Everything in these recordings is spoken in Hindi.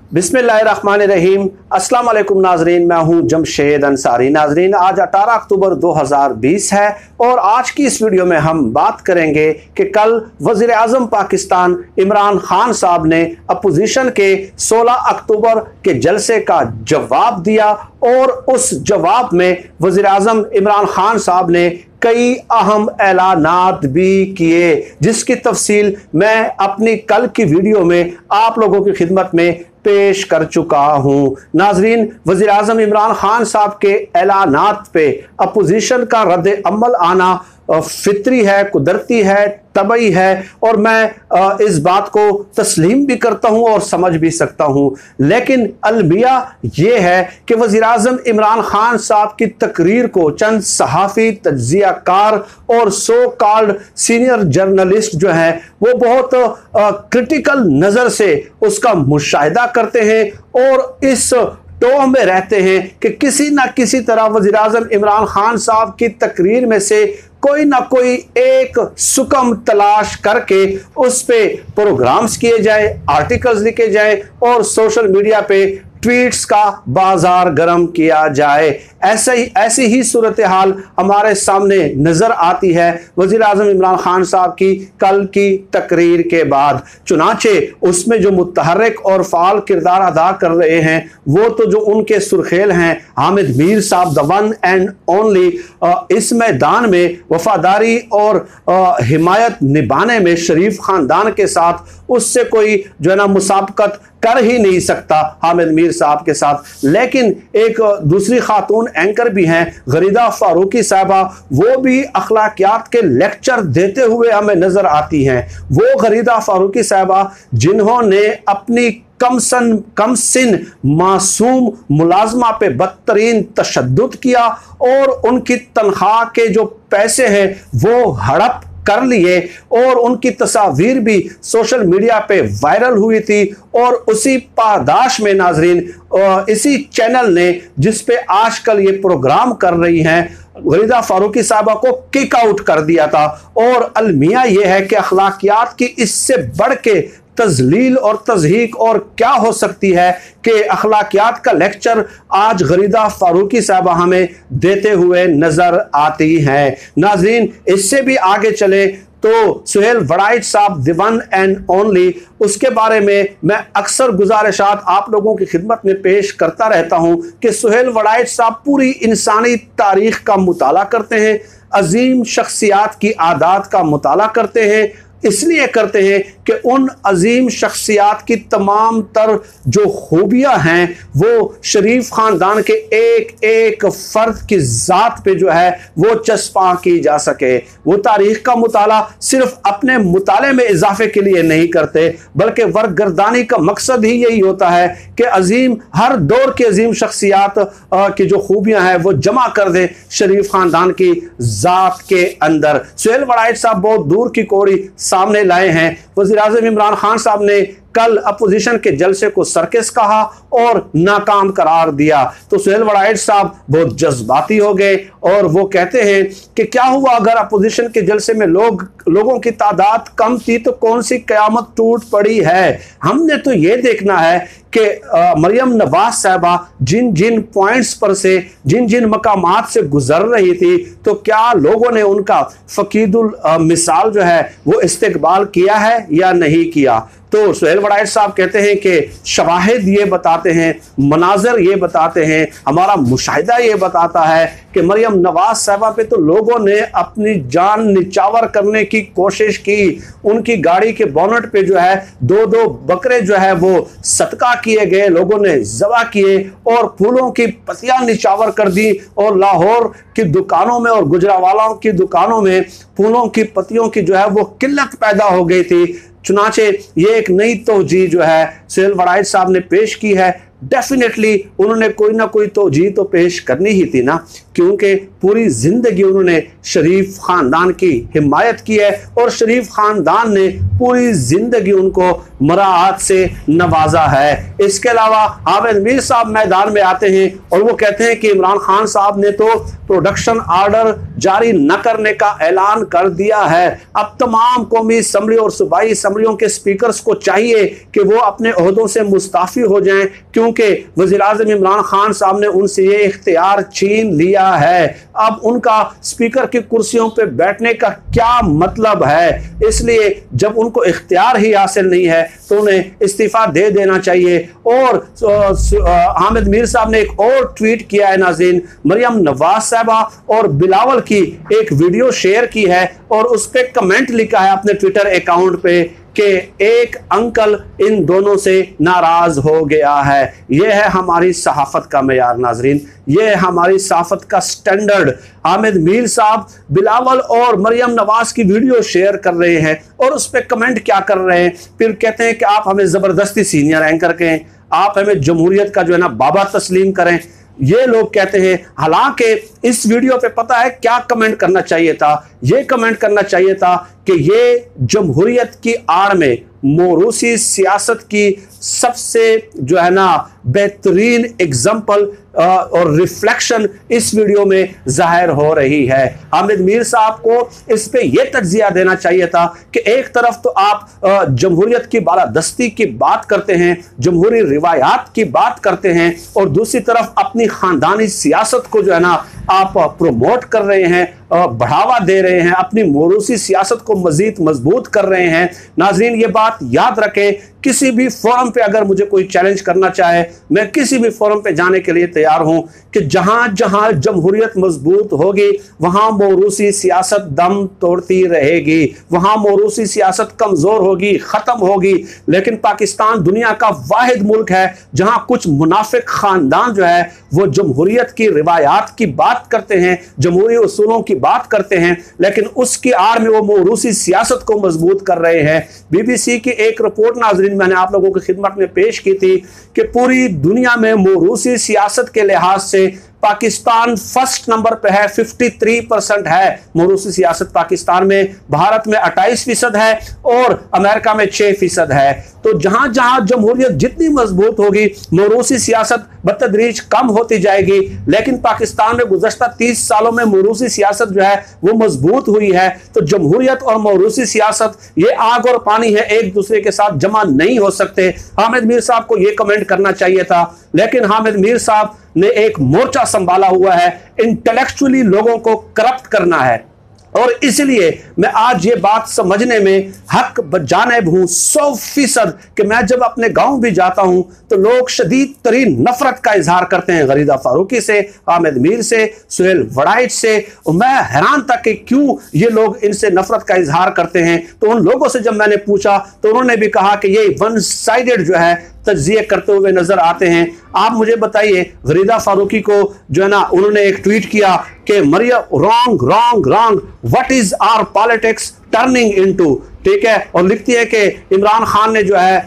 बिस्मिल्लाहिर्रहमानिर्रहीम। अस्सलाम वालेकुम नाजरीन, मैं हूं जमशेद अंसारी। नाजरीन, आज 18 अक्टूबर 2020 है और आज की इस वीडियो में हम बात करेंगे कि कल वज़ीर आज़म पाकिस्तान इमरान खान साहब ने अपोजिशन के 16 अक्टूबर के जलसे का जवाब दिया और उस जवाब में वज़ीर आज़म इमरान खान साहब ने कई अहम ऐलानात भी किए, जिसकी तफसील मैं अपनी कल की वीडियो में आप लोगों की खिदमत में पेश कर चुका हूं। नाजरीन, वज़ीर आज़म इमरान खान साहब के ऐलानात पे अपोजिशन का रद्द अमल आना फितरी है, कुदरती है, तबई है और मैं इस बात को तस्लीम भी करता हूं और समझ भी सकता हूं। लेकिन अलमिया यह है कि वज़ीर आज़म इमरान खान साहब की तकरीर को चंद सहाफ़ी, तज्ज़ियाकार और सो कॉल्ड सीनियर जर्नलिस्ट जो हैं वो बहुत क्रिटिकल नज़र से उसका मुशाहिदा करते हैं और इस टोह में रहते हैं कि किसी ना किसी तरह वज़ीर आज़म इमरान खान साहब की तकरीर में से कोई ना कोई एक सुकम तलाश करके उस पे प्रोग्राम्स किए जाए, आर्टिकल्स लिखे जाए और सोशल मीडिया पे ट्वीट्स का बाजार गर्म किया जाए। ऐसी ही सूरत हाल हमारे सामने नजर आती है वज़ीर आज़म इमरान खान साहब की कल की तकरीर के बाद। चुनाचे उसमें जो मुतहर्रिक और फाल किरदार अदा कर रहे हैं वो तो जो उनके सुर्खेल हैं हामिद मीर साहब, द वन एंड ओनली, इस मैदान में वफादारी और हिमायत निभाने में शरीफ खानदान के साथ उससे कोई जो है ना मुसाबकत कर ही नहीं सकता हामिद मीर साहब के साथ। लेकिन एक दूसरी खातून एंकर भी हैं गरीदा फारूकी साहबा, वो भी अखलाकियात के लेक्चर देते हुए हमें नजर आती हैं। वो गरीदा फारूकी साहबा जिन्होंने अपनी कम सिन मासूम मुलाजमा पे बदतरीन तशद्दुद किया और उनकी तनख्वाह के जो पैसे हैं वो हड़प कर लिए और उनकी तस्वीर भी सोशल मीडिया पे वायरल हुई थी और उसी पादाश में नाजरीन इसी चैनल ने जिस पे आजकल ये प्रोग्राम कर रही हैं गरीदा फारूकी साहबा को किक आउट कर दिया था। और अलमिया ये है कि अखलाकियात की इससे बढ़ के तजलील और तजहीक और क्या हो सकती है कि अखलाकियात का लेक्चर आज गरीदा फारूकी साहबा हमें देते हुए नजर आती हैं। नाज़रीन, इससे भी आगे चले तो सुहेल वड़ाइच साहब, द वन एंड ओनली, उसके बारे में मैं अक्सर गुजारिशात आप लोगों की खिदमत में पेश करता रहता हूं कि सुहेल वड़ाइच साहब पूरी इंसानी तारीख का मुताला करते हैं, अजीम शख्सियात की आदात का मुताला करते हैं। इसलिए करते हैं कि उन अजीम शख्सियात की तमाम तर जो खूबियां हैं वो शरीफ खानदान के एक एक फर्द की ज़ात पे जो है वो चस्पा की जा सके। वो तारीख का मुताला सिर्फ अपने मुताले में इजाफे के लिए नहीं करते बल्कि वर्गगर्दानी का मकसद ही यही होता है कि अजीम हर दौर के अजीम शख्सियात की जो खूबियां हैं वो जमा कर दे शरीफ खानदान की ज़ात के अंदर। सुहेल वड़ाइच साहब बहुत दूर की कौड़ी सामने लाए हैं। वज़ीर आज़म इमरान खान साहब ने कल अपोजिशन के जलसे को सर्कस कहा और नाकाम करार दिया तो सुहेल वड़ाइच साहब बहुत जज्बाती हो गए और वो कहते हैं कि क्या हुआ अगर अपोजिशन के जलसे में लोगों की तादाद कम थी तो कौन सी कयामत टूट पड़ी है। हमने तो ये देखना है कि मरियम नवाज साहबा जिन जिन पॉइंट्स पर से जिन जिन मकामात से गुजर रही थी तो क्या लोगों ने उनका फकीदुल मिसाल जो है वो इस्तेकबाल किया है या नहीं किया। तो सुहेल वड़ाइच साहब कहते हैं कि शवाहिद ये बताते हैं, मनाजर ये बताते हैं, हमारा मुशाहिदा ये बताता है कि मरियम नवाज साहबा पे तो लोगों ने अपनी जान निछावर करने की कोशिश की। उनकी गाड़ी के बोनट पे जो है दो दो बकरे जो है वो सदका किए गए, लोगों ने ज़बह किए और फूलों की पत्तियां निछावर कर दी और लाहौर की दुकानों में और गुजरावालों की दुकानों में फूलों की पत्तियों की जो है वो किल्लत पैदा हो गई थी। चुनाचे ये एक नई तोजी जो है सुहेल वड़ाइच साहब ने पेश की है। डेफिनेटली उन्होंने कोई ना कोई तोजी तो पेश करनी ही थी ना, क्योंकि पूरी जिंदगी उन्होंने शरीफ खानदान की हिमायत की है और शरीफ खानदान ने पूरी जिंदगी उनको मराहत से नवाजा है। इसके अलावा हामिद मीर साहब मैदान में आते हैं और वो कहते हैं कि इमरान खान साहब ने तो प्रोडक्शन ऑर्डर जारी न करने का ऐलान कर दिया है। अब तमाम कौमी असम्बली और सूबाई असम्बलियों के स्पीकर्स को चाहिए कि वो अपने ओहदों से मुस्ताफी हो जाएं, क्योंकि वज़ीर आज़म इमरान खान साहब ने उनसे ये इख्तियार छीन लिया है। अब उनका स्पीकर की कुर्सियों पर बैठने का क्या मतलब है? इसलिए जब उनको इख्तियार ही हासिल नहीं है तो उन्हें इस्तीफा दे देना चाहिए। और हामिद मीर साहब ने एक और ट्वीट किया है नाज़रीन, मरियम नवाज साहबा और बिलावल की एक वीडियो शेयर की है और उस पर कमेंट लिखा है अपने ट्विटर अकाउंट पे कि एक अंकल इन दोनों से नाराज हो गया है। यह है हमारी सहाफत का मेयार नाजरीन, यह है हमारी सहाफत का स्टैंडर्ड। हामिद मीर साहब बिलावल और मरियम नवाज की वीडियो शेयर कर रहे हैं और उस पर कमेंट क्या कर रहे हैं, फिर कहते हैं कि आप हमें जबरदस्ती सीनियर एंकर कहें, आप हमें जमहूरियत का जो है ना बाबा तस्लीम करें। ये लोग कहते हैं, हालांकि इस वीडियो पे पता है क्या कमेंट करना चाहिए था। ये कमेंट करना चाहिए था कि ये जमहूरियत की आड़ में मोरूसी सियासत की सबसे जो है ना बेहतरीन एग्जाम्पल और रिफ्लेक्शन इस वीडियो में जाहिर हो रही है। हामिद मीर साहब को इस पे यह तज्जिया देना चाहिए था कि एक तरफ तो आप जमहूरियत की बालादस्ती की बात करते हैं, जमहूरी रिवायात की बात करते हैं, और दूसरी तरफ अपनी खानदानी सियासत को जो है ना आप प्रोमोट कर रहे हैं, बढ़ावा दे रहे हैं, अपनी मोरूसी सियासत को मजीद मजबूत कर रहे हैं। नाजरीन ये बात याद रखें, किसी भी फोरम पे अगर मुझे कोई चैलेंज करना चाहे, मैं किसी भी फोरम पे जाने के लिए तैयार हूं कि जहां जहां जमहूरियत मजबूत होगी वहां मोरूसी सियासत दम तोड़ती रहेगी, वहां मोरूसी सियासत कमजोर होगी, खत्म होगी। लेकिन पाकिस्तान दुनिया का वाहिद मुल्क है जहां कुछ मुनाफिक खानदान जो है वो जमहूरियत की रिवायात की बात करते हैं, जमहूरी उसूलों की बात करते हैं, लेकिन उसकी आड़ में वो मोरूसी सियासत को मजबूत कर रहे हैं। BBC की एक रिपोर्ट नाजरीन मैंने आप लोगों की खिदमत में पेश की थी कि पूरी दुनिया में मोरूसी सियासत के लिहाज से पाकिस्तान फर्स्ट नंबर पे है, 53% है मोरूसी सियासत पाकिस्तान में, भारत में 28% है और अमेरिका में 6% है। तो जहां जहां जमहूरियत जितनी मजबूत होगी मोरूसी सियासत बतदरीज कम होती जाएगी। लेकिन पाकिस्तान में गुज़श्ता 30 सालों में मोरूसी सियासत जो है वो मजबूत हुई है। तो जमहूरियत और मोरूसी सियासत ये आग और पानी है, एक दूसरे के साथ जमा नहीं हो सकते। हामिद मीर साहब को ये कमेंट करना चाहिए था, लेकिन हामिद मीर साहब ने एक मोर्चा संभाला हुआ है, इंटेलेक्चुअली लोगों को करप्ट करना है। और इसलिए मैं आज ये बात समझने में हक बजानिब हूं 100% कि मैं जब अपने गांव भी जाता हूं तो लोग शदीद तरीन नफरत का इजहार करते हैं गरीदा फारूकी से, हामिद मीर से, सुहेल वड़ाइच से। और मैं हैरान था कि क्यों ये लोग इनसे नफरत का इजहार करते हैं। तो उन लोगों से जब मैंने पूछा तो उन्होंने भी कहा कि ये वन साइडेड जो है तज्जिए करते हुए नजर आते हैं। आप मुझे बताइए, गरीदा फारूकी को जो है ना उन्होंने एक ट्वीट किया कि Maryam wrong wrong wrong, what is our politics turning into, ठीक है। और लिखती है कि इमरान खान ने जो है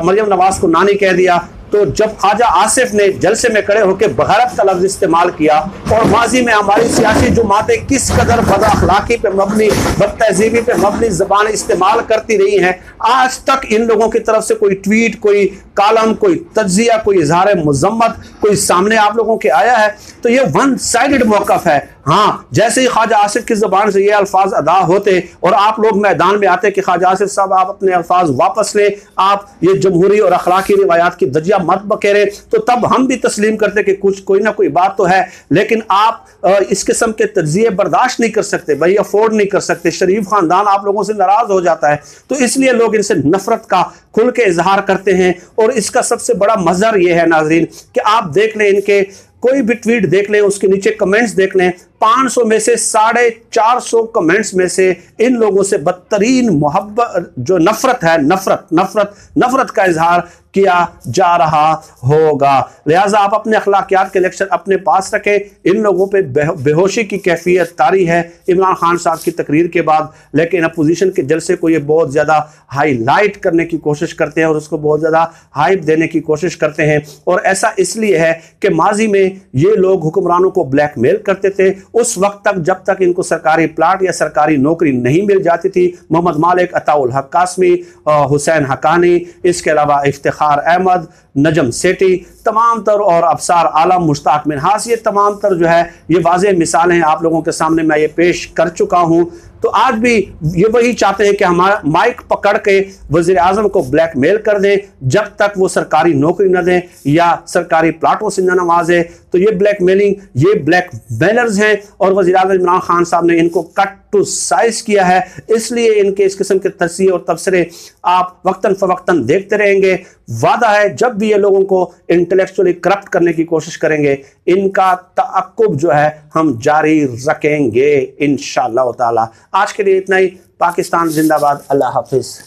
मरियम नवाज को नानी कह दिया। तो जब ख्वाजा आसिफ ने जलसे में खड़े होकर बगैरत का लफ्ज इस्तेमाल किया और माजी में हमारी सियासी जमातें किस कदर बदअखलाकी पे मबनी, बदतहजीबी पे मबनी जबान इस्तेमाल करती रही हैं, आज तक इन लोगों की तरफ से कोई ट्वीट, कोई कालम, कोई तज्जिया, कोई इजहार मजम्मत कोई सामने आप लोगों के आया है? तो ये वन साइडेड मौकफ है। हाँ, जैसे ही ख्वाजा आसिफ की जबान से ये अल्फाज अदा होते और आप लोग मैदान में आते कि ख्वाजा आसिफ साहब आप अपने अल्फाज वापस लें, आप ये जमहूरी और अखलाकी रिवायात की दजिया मत बखेरे, तो तब हम भी तस्लीम करते कि कुछ कोई ना कोई बात तो है। लेकिन आप इस किस्म के तज्जिए बर्दाश्त नहीं कर सकते भाई, अफोर्ड नहीं कर सकते। शरीफ खानदान आप लोगों से नाराज हो जाता है, तो इसलिए लोग इनसे नफरत का खुल के इजहार करते हैं। और इसका सबसे बड़ा मजहर यह है नाजरीन कि आप देख लें, इनके कोई भी ट्वीट देख लें, उसके नीचे कमेंट्स देख लें, 500 में से 450 कमेंट्स में से इन लोगों से बदतरीन मोहब्बत जो नफरत है, नफरत का इजहार किया जा रहा होगा। लिहाजा आप अपने अखलाकियात के लेक्चर अपने पास रखें। इन लोगों पे बेहोशी की कैफियत तारी है इमरान खान साहब की तकरीर के बाद, लेकिन अपोजिशन के जलसे को ये बहुत ज़्यादा हाईलाइट करने की कोशिश करते हैं और उसको बहुत ज़्यादा हाइप देने की कोशिश करते हैं। और ऐसा इसलिए है कि माजी में ये लोग हुक्मरानों को ब्लैकमेल करते थे उस वक्त तक जब तक इनको सरकारी प्लाट या सरकारी नौकरी नहीं मिल जाती थी, मोहम्मद मालिक, अताउल हक कासमी, हुसैन हकानी, इसके अलावा इफ्तिखार अहमद, नजम सेठी, तमाम तर और अफसार आलम, मुश्ताक मिन्हास, ये तमाम तर जो है ये वाज़ेह मिसालें आप लोगों के सामने मैं ये पेश कर चुका हूँ। तो आज भी ये वही चाहते हैं कि हमारा माइक पकड़ के वज़ीर आज़म को ब्लैकमेल कर दें जब तक वो सरकारी नौकरी न दें या सरकारी प्लाटों से न नवाजे। तो ये ब्लैकमेलिंग, ये ब्लैकमेलर्स हैं और वज़ीर आज़म इमरान खान साहब ने इनको कट टू साइज किया है, इसलिए इनके इस किस्म के तस्वीर और तबसरे आप वक्तन फवक्तन देखते रहेंगे। वादा है जब भी ये लोगों को इंटेलेक्चुअली करप्ट करने की कोशिश करेंगे, इनका तअक्कुब जो है हम जारी रखेंगे इंशाअल्लाह ताला। आज के लिए इतना ही। पाकिस्तान जिंदाबाद। अल्लाह हाफिज।